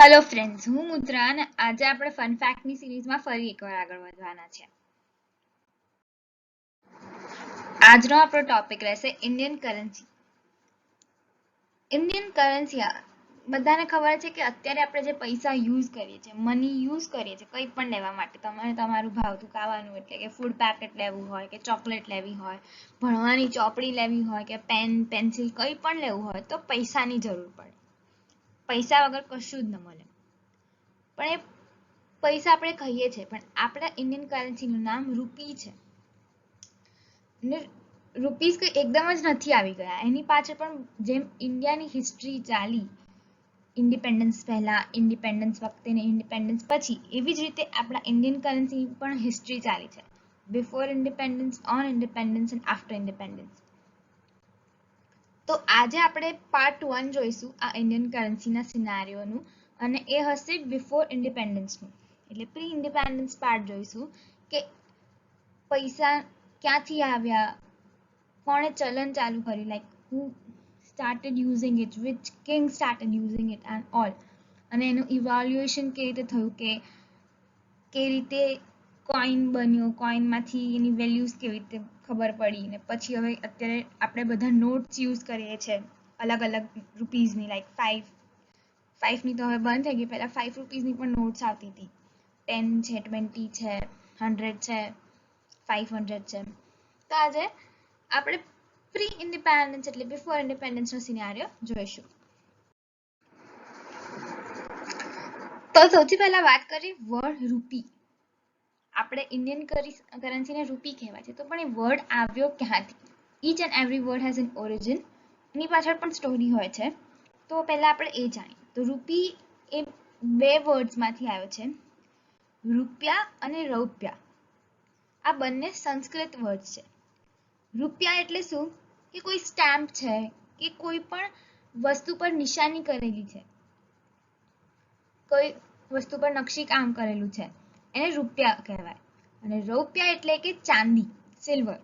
Hello friends, હું મુદ્રા અને આજે આપણે ફન ફેક્ટની સિરીઝમાં ફરી એકવાર આગળ વધવાના છે. આજનો આપણો ટોપિક રહેશે ઇન્ડિયન કરન્સી. ઇન્ડિયન કરન્સી બધાને ખબર છે કે અત્યારે આપણે જે પૈસા યુઝ કરીએ છીએ, મની યુઝ કરીએ છીએ કંઈ પણ લેવા માટે, તમારે તમારું ભાવતું ખાવાનું એટલે કે ફૂડ પેકેટ લેવું હોય કે ચોકલેટ લેવી હોય, ભણવાની ચોપડી લેવી હોય કે પેન પેન્સિલ કંઈ પણ લેવું હોય તો પૈસાની જરૂર પડે. પૈસા વગર કશું જ ન મળે. પણ એ પૈસા આપણે કહીએ છીએ પણ આપણા ઇન્ડિયન કરન્સીનું નામ રૂપી છે. ને રૂપીસ કંઈ એકદમ જ નથી આવી ગયા, એની પાછળ પણ જેમ ઇન્ડિયાની હિસ્ટ્રી ચાલી, ઇન્ડિપેન્ડન્સ પહેલા, ઇન્ડિપેન્ડન્સ વખતે ને ઇન્ડિપેન્ડન્સ પછી, એવી જ રીતે આપણા ઇન્ડિયન કરન્સી પણ હિસ્ટ્રી ચાલી છે. Before independence, on independence and after independence. તો આજે આપણે પાર્ટ 1 જોઈશું આ ઇન્ડિયન કરન્સીના સિનારીઓનું, અને એ હશે બિફોર ઇન્ડિપેન્ડન્સનું. એટલે પ્રી ઇન્ડિપેન્ડન્સ પાર્ટ જોઈશું કે પૈસા ક્યાંથી આવ્યા, કોણે ચલન ચાલુ કર્યું, like who started using it, which king started using it and all, અને એનું ઇવાલ્યુએશન કેવી રીતે થયું, કે કેવી રીતે કોઈન બન્યો, કોઈનમાંથી એની વેલ્યુઝ કેવી રીતે ખબર પડી, ને પછી હવે અત્યારે આપણે બધા નોટ્સ યુઝ કરીએ છીએ અલગ અલગ રૂપીઝની, લાઈક 5ની તો હવે બંધ થઈ ગઈ, પહેલાં 5 રૂપીઝની પણ નોટ્સ આવતી હતી. 10 છે, 20 છે, 100 છે, 500 છે. તો આજે આપણે પ્રી ઇન્ડિપેન્ડન્સ એટલે બિફોર ઇન્ડિપેન્ડન્સનો સિનારીઓ જોઈશું. તો સૌથી પહેલા વાત કરીએ વર્ડ રૂપી. આપણે ઇન્ડિયન કરન્સીને રૂપી કહેવાય છે, તો પણ એ વર્ડ આવ્યો ક્યાંથી? Each and every word has an origin. એની પાછળ પણ સ્ટોરી હોય છે, તો પહેલા આપણે એ જાણીએ. તો રૂપી એ બે વર્ડ્સમાંથી આવ્યો છે, રૂપિયા અને રૌપ્યા. આ બંને સંસ્કૃત વર્ડ છે. રૂપિયા એટલે શું, કે કોઈ સ્ટેમ્પ છે કે કોઈ પણ વસ્તુ પર નિશાની કરેલી છે, કોઈ વસ્તુ પર નકશી કામ કરેલું છે, એને રૂપિયા કહેવાય. અને રૌપ્યા એટલે કે ચાંદી, સિલ્વર.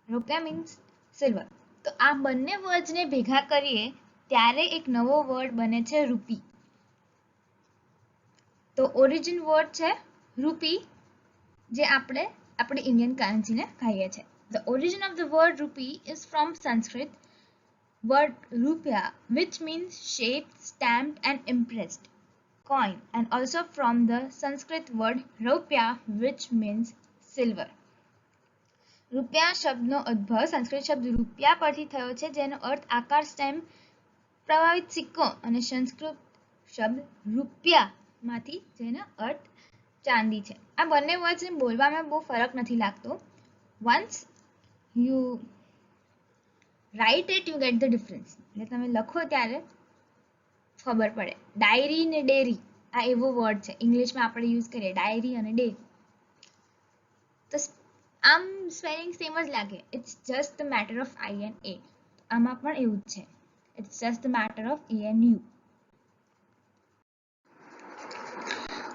રૂપિયા મીન્સ સિલ્વર. તો આ બંને વર્ડ્સને ભેગા કરીએ ત્યારે એક નવો વર્ડ બને છે રૂપી. તો ઓરિજિન વર્ડ છે રૂપી, જે આપણે આપણી ઇન્ડિયન કરન્સીને કહીએ છીએ. The origin of the word rupee is from Sanskrit word rupya, which means shaped, stamped and impressed coin, and also from the Sanskrit word raupya, which means silver. રૂપિયા શબ્દનો ઉદ્ભવ સંસ્કૃત શબ્દ રૂપિયા પરથી થયો છે, જેનો અર્થ આકાર, સ્ટેમ્પ, પ્રભાવિત સિક્કો, અને સંસ્કૃત શબ્દ રૂપિયામાંથી જેનો અર્થ ચાંદી છે. આ બંને વર્ડ્સને બોલવામાં બહુ ફરક નથી લાગતો. Once you write it you get the difference. એટલે તમે લખો ત્યારે ખબર પડે. ડાયરી ને ડેરી આ એવો વર્ડ છે, ઇંગ્લિશમાં આપણે યુઝ કરીએ ડાયરી અને ડેરી, તો આમ સ્પેલિંગ સેમ જ લાગે. It's just the matter of I and A. આમાં પણ એવું જ છે, it's just the matter of A and U.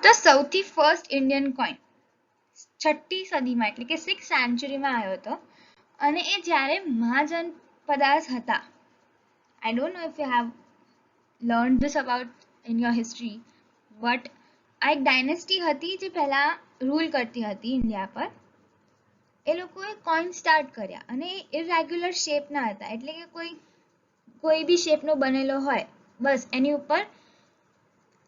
તો સૌથી ફર્સ્ટ ઇન્ડિયન કોઈન 6ઠી સદીમાં એટલે કે 6th સેન્ચુરીમાં આવ્યો હતો, અને એ જ્યારે મહાજનપદાસ હતા. I don't know if you have learned this about in your history, but આ એક ડાયનેસ્ટી હતી જે પહેલા રૂલ કરતી હતી ઇન્ડિયા પર. એ લોકોએ કોઈન સ્ટાર્ટ કર્યા, અને એ ઇરેગ્યુલર શેપના હતા, એટલે કે કોઈ બી શેપનો બનેલો હોય બસ એની ઉપર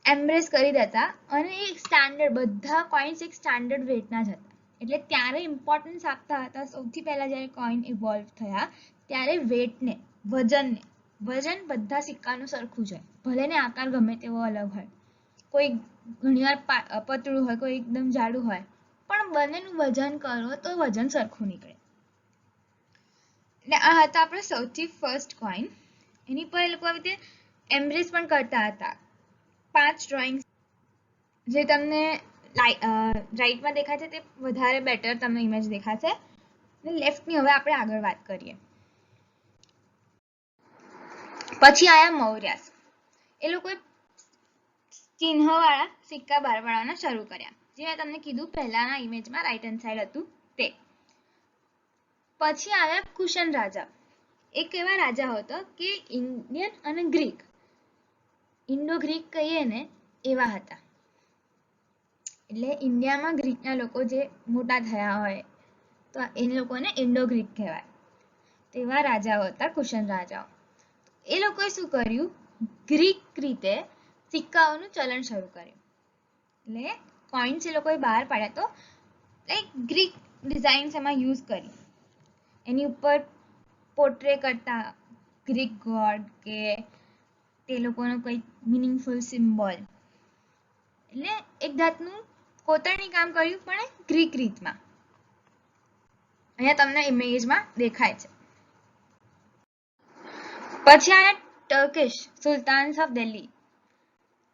એમ્બ્રેસ કરી દેતા, અને એ સ્ટાન્ડર્ડ, બધા કોઈન્સ એક સ્ટાન્ડર્ડ વેટના જ હતા. એટલે ત્યારે ઇમ્પોર્ટન્સ આપતા હતા. સૌથી પહેલા જ્યારે કોઈન ઇવોલ્વ થયા ત્યારે વેટને, વજન બધા સિક્કાનું સરખું છે, ભલે ને આકાર ગમે તેવો અલગ હોય, કોઈ ઘણીવાર પતળું હોય, કોઈ એકદમ જાડું હોય, પણ બંનેનું વજન કરો તો વજન સરખું નીકળે. એટલે આ હતા આપણે સૌથી ફર્સ્ટ કોઈન. એની પર એ લોકો આવી રીતે એમ્બ્રેસ પણ કરતા હતા. 5 ડ્રોઈંગ્સ જે તમને રાઈટમાં દેખાય છે તે વધારે બેટર તમને ઇમેજ દેખાશે, અને લેફ્ટની હવે આપણે આગળ વાત કરીએ. પછી આયા મૌર્યાસ. એ લોકોએ ચિહ્નવાળા સિક્કા બહાર પાડવાના શરૂ કર્યા, જે મેં તમને કીધું પહેલાના ઇમેજમાં રાઈટ હેન્ડ સાઈડ હતું તે. પછી આવ્યા કુશન રાજા. એક એવા રાજા હતો કે ઇન્ડિયન અને ગ્રીક ઇન્ડો ગ્રીક કહીએ ને એવા હતા. એટલે ઇન્ડિયામાં ગ્રીકના લોકો જે મોટા થયા હોય તો એ લોકોને ઇન્ડો ગ્રીક કહેવાય. તેવા રાજાઓ હતા કુશન રાજાઓ. એ લોકોએ શું કર્યું, ગ્રીક રીતે સિક્કાઓનું ચલણ શરૂ કર્યું. એટલે કોઈન્સ એ લોકોએ બહાર પાડ્યા તો લાઈક ગ્રીક ડિઝાઇન્સ એમાં યુઝ કરી, એની ઉપર પોર્ટ્રે કરતા ગ્રીક ગોડ કે તે લોકોનો કંઈક મિનિંગફુલ સિમ્બોલ, એટલે એક જાતનું કોતરણી કામ કર્યું પણ ગ્રીક રીતમાં. અહીંયા તમને ઇમેજમાં દેખાય છે. પછી આયા ટર્કિશ સુલતાન્સ ઓફ દિલ્હી,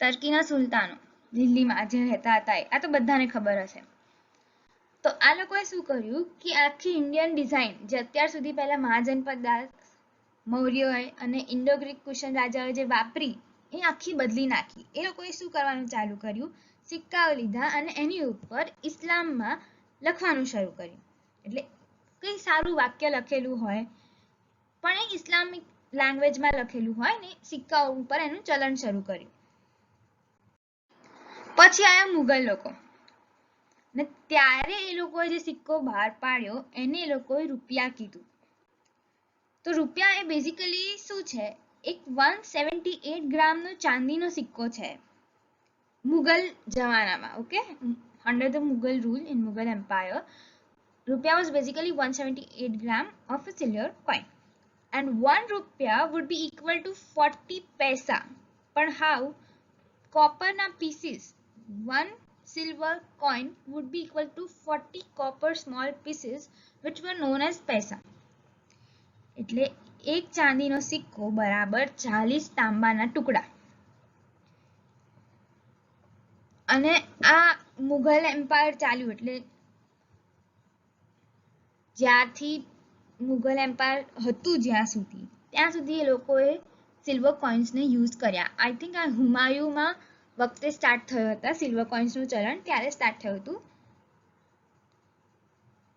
ટર્કીના સુલતાનો દિલ્હીમાં જે રહેતા હતા. આ તો બધાને ખબર હશે. તો આ લોકોએ શું કર્યું કે આખી ઇન્ડિયન ડિઝાઇન જે અત્યાર સુધી પહેલા મહાજનપદ દાસ મૌર્યોએ અને ઇન્ડો ગ્રીક કુશન રાજાઓએ જે વાપરી એ આખી બદલી નાખી. એ લોકોએ શું કરવાનું ચાલુ કર્યું, સિક્કાઓ લીધા અને એની ઉપર ઇસ્લામમાં લખવાનું શરૂ કર્યું. એટલે કંઈ સારું વાક્ય લખેલું હોય પણ એ ઇસ્લામિક લેંગ્વેજમાં લખેલું હોય ને સિક્કાઓ ઉપર એનું ચલણ શરૂ કર્યું. પછી આયા મુગલ લોકો, ને ત્યારે એ લોકોએ જે સિક્કો બહાર પાડ્યો એને એ લોકોએ રૂપિયા કીધું. તો રૂપિયા એ બેઝિકલી શું છે, એક 178 ગ્રામનો ચાંદીનો સિક્કો છે મુગલ જમાનામાં. Okay, under the Mughal rule in Mughal empire, rupiah was basically 178 gram of a silver coin, and 1 rupiah would be equal to 40 paisa. But how? Copper na pieces, 1 silver coin would be equal to 40 copper small pieces which were known as paisa. એટલે એક ચાંદીનો સિક્કો બરાબર 40 તાંબાના ટુકડા. અને આ Mughal umpire ચાલ્યું એટલે જ્યારથી મુઘલ એમ્પાયર હતું ત્યાં સુધી એ લોકોએ સિલ્વર કોઇન્સને યુઝ કર્યા. આઈ થિંક આ હુમાયુમાં વખતે સ્ટાર્ટ થયો હતા સિલ્વર કોઇન્સનું ચલણ, ત્યારે સ્ટાર્ટ થયું હતું.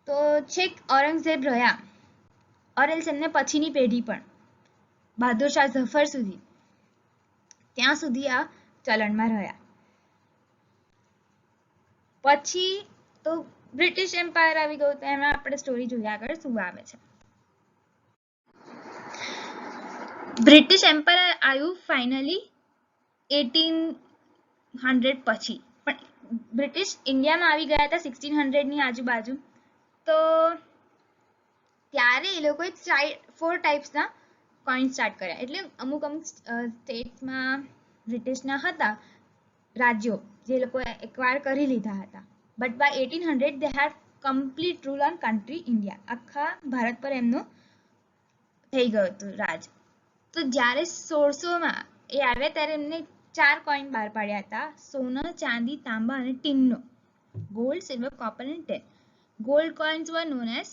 તો છેક ઔરંગઝેબ રહ્યા, ઓર એલ્સ એમને પછીની પેઢી પણ બહાદુર શાહ ઝફર સુધી, ત્યાં સુધી આ ચલણમાં રહ્યા. પછી તો બ્રિટિશ એમ્પાયર આવી ગયું, તો એમાં આપણે સ્ટોરી જોઈએ આગળ શું આવે છે. બ્રિટિશ એમ્પાયર આવ્યું ફાઇનલી 1800 પછી, પણ બ્રિટિશ ઇન્ડિયામાં આવી ગયા હતા 1600ની આજુબાજુ. તો ત્યારે એ લોકોએ 4 ટાઈપ્સના કોઈન સ્ટાર્ટ કર્યા. એટલે અમુક સ્ટેટ્સમાં બ્રિટિશના હતા રાજ્યો જે લોકોએ એક્વાયર કરી લીધા હતા, but by 1800 they had complete rule on country India. આખા ભારત પર એમનું થઈ ગયું હતું રાજ. તો જ્યારે 1600માં એ આવ્યા ત્યારે એમને 4 કોઈન બહાર પાડ્યા હતા, સોના, ચાંદી, તાંબા અને ટીનનો. ગોલ્ડ, સિલ્વર, કોપર અને ten. Gold coins were known as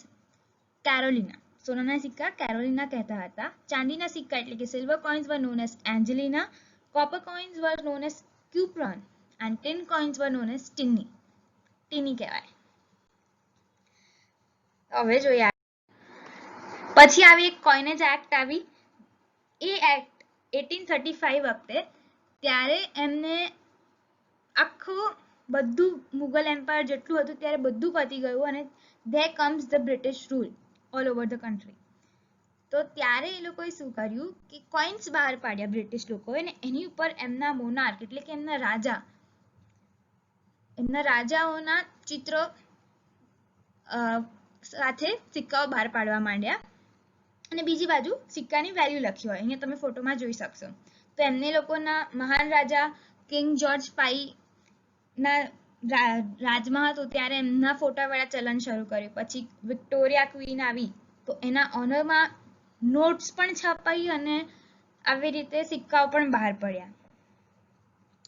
Carolina, સોનાના સિક્કા કેરોલિના કહેતા હતા. ચાંદીના સિક્કા એટલે કે silver coins were known as Angelina. Copper coins were known as cupron and tin coins were known as tinny. Tinny કહેવાય. હવે જોઈએ પછી આવી એક કોઇનેજ એક્ટ આવી. એ એક્ટ 1835 વખતે, ત્યારે એમને આખું બધું મુગલ એમ્પાયર જેટલું હતું ત્યારે બધું પતી ગયું અને there comes the British rule all over the country. તો ત્યારે એ લોકોએ શું કર્યું કે કોઈન્સ બહાર પાડ્યા બ્રિટિશ લોકોએ, અને એની ઉપર એમના મોનાર્ક એટલે કે એમના રાજાઓના ચિત્રો સાથે સિક્કાઓ બહાર પાડવા માંડ્યા. અને બીજી બાજુ સિક્કાની વેલ્યુ લખી હોય, અહીંયા તમે ફોટોમાં જોઈ શકશો. તો એમને લોકોના મહાન રાજા કિંગ જોર્જ V ના રાજમાં હતું ત્યારે એમના ફોટાવાળા ચલણ શરૂ કર્યું. પછી વિક્ટોરિયા ક્વીન આવી તો એના ઓનરમાં નોટ્સ પણ છપાઈ અને આવી રીતે સિક્કાઓ પણ બહાર પડ્યા.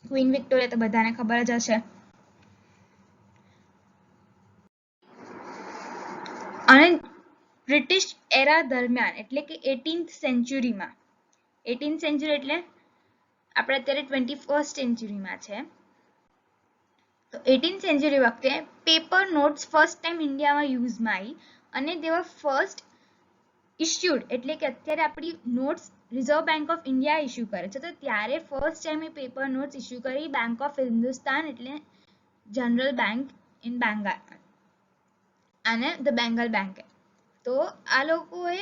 ક્વીન વિક્ટોરિયા તો બધાને ખબર જ હશે. અને બ્રિટિશ એરા દરમિયાન એટલે કે 18th સેન્ચુરીમાં, 18th સેન્ચુરી એટલે આપણે અત્યારે 21st સેન્ચુરીમાં છે. તો 18th સેન્ચુરી વખતે પેપર નોટ્સ ફર્સ્ટ ટાઈમ ઇન્ડિયામાં યુઝમાં આવી અને they were first issued, એટલે કે અત્યારે આપણી notes reserve bank of India issue કરે છે. તો ત્યારે ફર્સ્ટ ટાઈમ એ પેપર નોટ્સ ઇસ્યુ કરી બેંક ઓફ હિન્દુસ્તાન એટલે જનરલ બેંક ઇન બેંગાલ અને ધ બેંગલ બેંકે. તો આ લોકોએ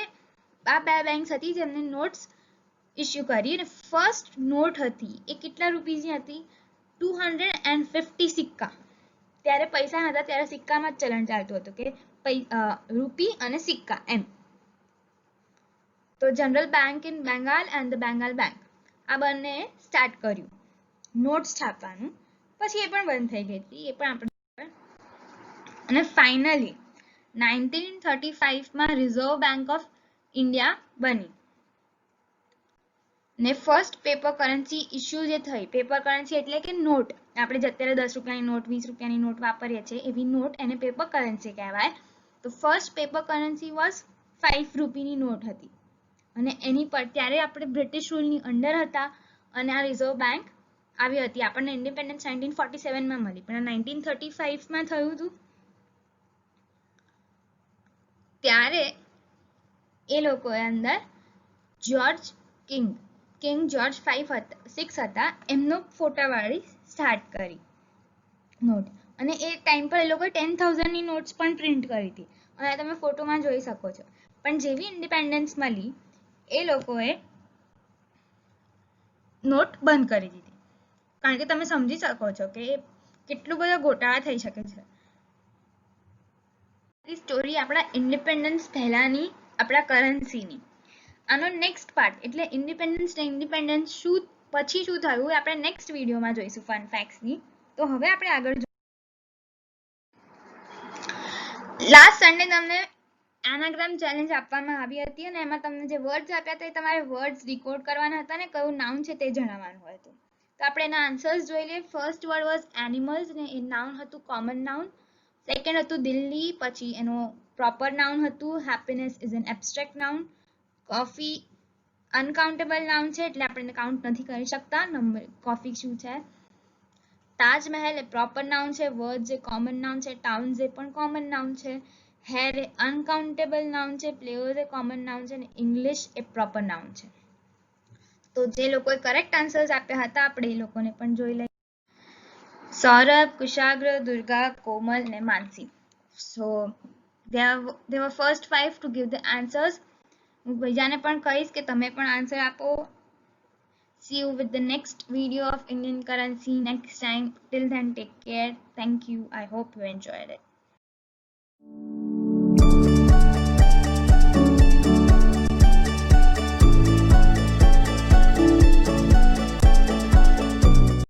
આ બે બેંક્સ હતી જેમને નોટ્સ ઇસ્યુ કરી અને ફર્સ્ટ નોટ હતી એ કેટલા રૂપીસની હતી? 250 સિક્કા. ત્યારે પૈસા નહોતા, ત્યારે સિક્કામાં જ ચલણ ચાલતું હતું કે રૂપી અને સિક્કા એમ. તો general bank in Bengal and the Bengal bank આ બંને સ્ટાર્ટ કર્યું નોટ્સ છાપવાનું. પછી એ પણ બંધ થઈ ગઈ હતી, એ પણ આપણે. અને ફાઇનલી 1935 માં રિઝર્વ બેંક ઓફ ઇન્ડિયા બની ને ફર્સ્ટ પેપર કરન્સી ઇસ્યુ જે થઈ, પેપર કરન્સી એટલે કે નોટ, આપણે જે અત્યારે 10 રૂપિયાની નોટ 20 રૂપિયાની નોટ વાપરીએ છીએ એવી નોટ એને પેપર કરન્સી કહેવાય. તો ફર્સ્ટ પેપર કરન્સી વોઝ 5 રૂપીની નોટ હતી અને એની પર ત્યારે આપણે બ્રિટિશ રૂલની અંડર હતા અને આ રિઝર્વ બેંક આવી હતી. આપણને ઇન્ડિપેન્ડન્સ 1947માં મળી, પણ 1935માં થયું હતું. ત્યારે એ લોકોએ અંદર જ્યોર્જ કિંગ જ્યોર્જ 6 હતા, એમનો ફોટાવાળી સ્ટાર્ટ કરી નોટ. અને એ ટાઈમ પર એ લોકોએ 10,000ની નોટ્સ પણ પ્રિન્ટ કરી હતી અને તમે ફોટોમાં જોઈ શકો છો. પણ જેવી ઇન્ડિપેન્ડન્સ મળી એ લોકોએ નોટ બંધ કરી દીધી, કારણ કે તમે સમજી શકો છો કે કેટલું બધો ગોટાળા થઈ શકે છે. સ્ટોરી આપણા ઇન્ડિપેન્ડન્સ પહેલાની આપણા કરન્સીની. આનો નેક્સ્ટ પાર્ટ એટલે ઇન્ડિપેન્ડન્સ શું પછી શું થયું આપણે નેક્સ્ટ વિડીયોમાં જોઈશું ફન ફેક્ટ્સની. તો હવે આપણે આગળ લાસ્ટ સન્ડે તમને એનાગ્રામ ચેલેન્જ આપવામાં આવી હતી અને એમાં તમને જે વર્ડ્સ આપ્યા હતા એ તમારે વર્ડ્સ ડીકોડ કરવાના હતા ને કયું નાઉન છે તે જણાવવાનું હતું. તો આપણે એના આન્સર્સ જોઈ લઈએ. ફર્સ્ટ વર્ડ વોઝ એનિમલ્સ ને એ નાઉન હતું કોમન નાઉન. સેકન્ડ હતું દિલ્હી, પછી એનો પ્રોપર નાઉન હતું happiness is an abstract noun. Coffee uncountable noun છે એટલે આપણે એને કાઉન્ટ નથી કરી શકતા. નંબર કોફી શું છે. તાજમહેલ એ પ્રોપર નાઉન છે, વર્ડ્સ એ કોમન નાઉન છે, ટાઉન્સ એ પણ કોમન નાઉન છે, હેર એ અનકાઉન્ટેબલ નાઉન છે, પ્લેયર્સ એ કોમન નાઉન છે અને ઇંગ્લિશ એ પ્રોપર નાઉન છે. તો જે લોકોએ કરેક્ટ આન્સર્સ આપ્યા હતા આપણે એ લોકોને પણ જોઈ લઈએ. સૌરભ, કુશાગ્ર, દુર્ગા, કોમલ ને માનસી. સો they were first 5 to give the answers. હું બીજાને પણ કહીશ કે તમે પણ આન્સર આપો. See you with the next video of Indian currency next time. Till then, take care. Thank you. I hope you enjoyed it.